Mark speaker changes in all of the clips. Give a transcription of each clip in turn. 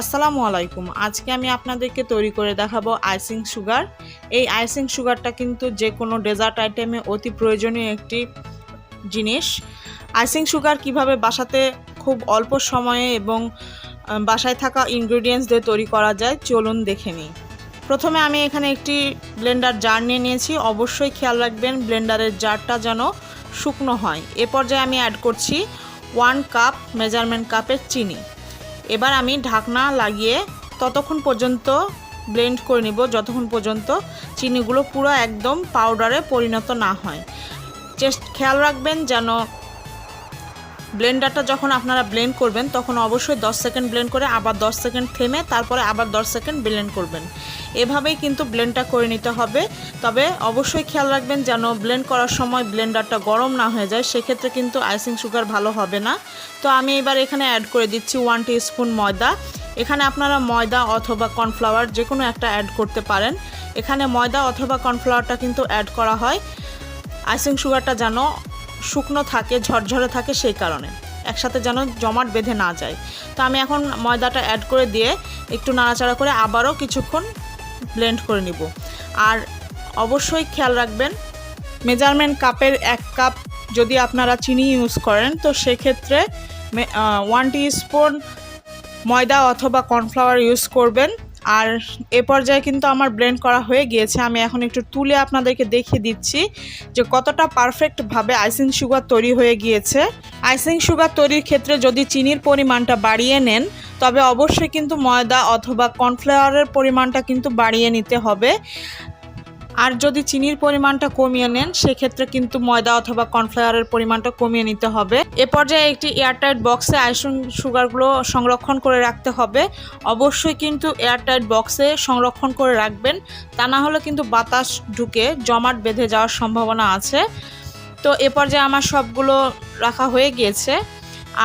Speaker 1: আসসালামু আলাইকুম। আজকে আমি আপনাদেরকে তৈরি করে দেখাবো আইসিং সুগার। এই আইসিং সুগারটা কিন্তু যে কোনো ডেজার্ট আইটেমে অতি প্রয়োজনীয় একটি জিনিস। আইসিং সুগার কিভাবে বাসাতে খুব অল্প সময়ে এবং বাসায় থাকা ইনগ্রেডিয়েন্টস দিয়ে তৈরি করা যায় চলুন দেখে নিই। প্রথমে আমি এখানে একটি ব্লেন্ডার জার নিয়ে নিয়েছি। অবশ্যই খেয়াল রাখবেন ব্লেন্ডারের জারটা যেন শুকনো হয়। এ পর্যায়ে আমি অ্যাড করছি 1 কাপ মেজারমেন্ট কাপের চিনি। এবার আমি ঢাকনা লাগিয়ে ততক্ষণ পর্যন্ত ব্লেন্ড করে নিব যতক্ষণ পর্যন্ত চিনিগুলো পুরো একদম পাউডারে পরিণত না হয়। খেয়াল রাখবেন যেন ব্লেন্ডারটা যখন আপনারা ব্লেন্ড করবেন তখন অবশ্যই 10 সেকেন্ড ব্লেন্ড করে আবার 10 সেকেন্ড থেমে তারপরে আবার 10 সেকেন্ড ব্লেন্ড করবেন। এভাবেই কিন্তু ব্লেন্ডটা করে নিতে হবে। তবে অবশ্যই খেয়াল রাখবেন যেন ব্লেন্ড করার সময় ব্লেন্ডারটা গরম না হয়ে যায়, সেক্ষেত্রে কিন্তু আইসিং সুগার ভালো হবে না। তো আমি এবার এখানে অ্যাড করে দিচ্ছি 1 টিস্পুন ময়দা। এখানে আপনারা ময়দা অথবা কর্নফ্লাওয়ার যে কোনো একটা অ্যাড করতে পারেন। এখানে ময়দা অথবা কর্নফ্লাওয়ারটা কিন্তু অ্যাড করা হয় আইসিং সুগারটা যেন শুকনো থাকে, ঝরঝরে থাকে, সেই কারণে একসাথে যেন জমাট বেঁধে না যায়। তো আমি এখন ময়দাটা অ্যাড করে দিয়ে একটু নাড়াচাড়া করে আবারও কিছুক্ষণ ব্লেন্ড করে নিব। আর অবশ্যই খেয়াল রাখবেন মেজারমেন্ট কাপের 1 কাপ যদি আপনারা চিনি ইউজ করেন তো সেক্ষেত্রে 1 টিস্পুন ময়দা অথবা কর্নফ্লাওয়ার ইউজ করবেন। আর এ পর্যায়ে কিন্তু আমার ব্লেন্ড করা হয়ে গিয়েছে। আমি এখন একটু তুলে আপনাদেরকে দেখিয়ে দিচ্ছি যে কতটা পারফেক্টভাবে আইসিং সুগার তৈরি হয়ে গিয়েছে। আইসিং সুগার তৈরির ক্ষেত্রে যদি চিনির পরিমাণটা বাড়িয়ে নেন তবে অবশ্যই কিন্তু ময়দা অথবা কর্নফ্লাওয়ারের পরিমাণটা কিন্তু বাড়িয়ে নিতে হবে। আর যদি চিনির পরিমাণটা কমিয়ে নেন সেক্ষেত্রে কিন্তু ময়দা অথবা কর্নফ্লাওয়ারের পরিমাণটা কমিয়ে নিতে হবে। এ পর্যায়ে একটি এয়ারটাইট বক্সে আইসিং সুগারগুলো সংরক্ষণ করে রাখতে হবে। অবশ্যই কিন্তু এয়ারটাইট বক্সে সংরক্ষণ করে রাখবেন, তা না হলে কিন্তু বাতাস ঢুকে জমাট বেঁধে যাওয়ার সম্ভাবনা আছে। তো এ পর্যায়ে আমার সবগুলো রাখা হয়ে গিয়েছে।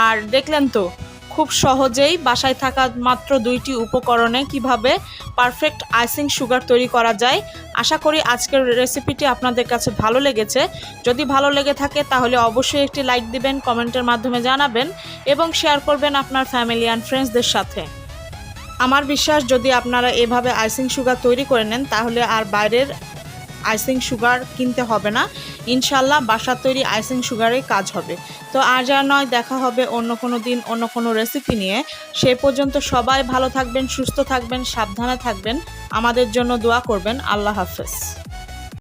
Speaker 1: আর দেখলেন তো খুব সহজেই বাসায় থাকা মাত্র 2টি উপকরণে কিভাবে পারফেক্ট আইসিং সুগার তৈরি করা যায়। আশা করি আজকের রেসিপিটি আপনাদের কাছে ভালো লেগেছে। যদি ভালো লেগে থাকে তাহলে অবশ্যই একটি লাইক দিবেন, কমেন্টের মাধ্যমে জানাবেন এবং শেয়ার করবেন আপনার ফ্যামিলি অ্যান্ড ফ্রেন্ডসদের সাথে। আমার বিশ্বাস যদি আপনারা এভাবে আইসিং সুগার তৈরি করে নেন তাহলে আর বাইরের আইসিং সুগার কিনতে হবে না। ইনশাল্লাহ বাসার তৈরি আইসিং সুগারেই কাজ হবে। তো আজ আর নয়, দেখা হবে অন্য কোনো দিন অন্য কোনো রেসিপি নিয়ে। সেই পর্যন্ত সবাই ভালো থাকবেন, সুস্থ থাকবেন, সাবধানে থাকবেন। আমাদের জন্য দোয়া করবেন। আল্লাহ হাফেজ।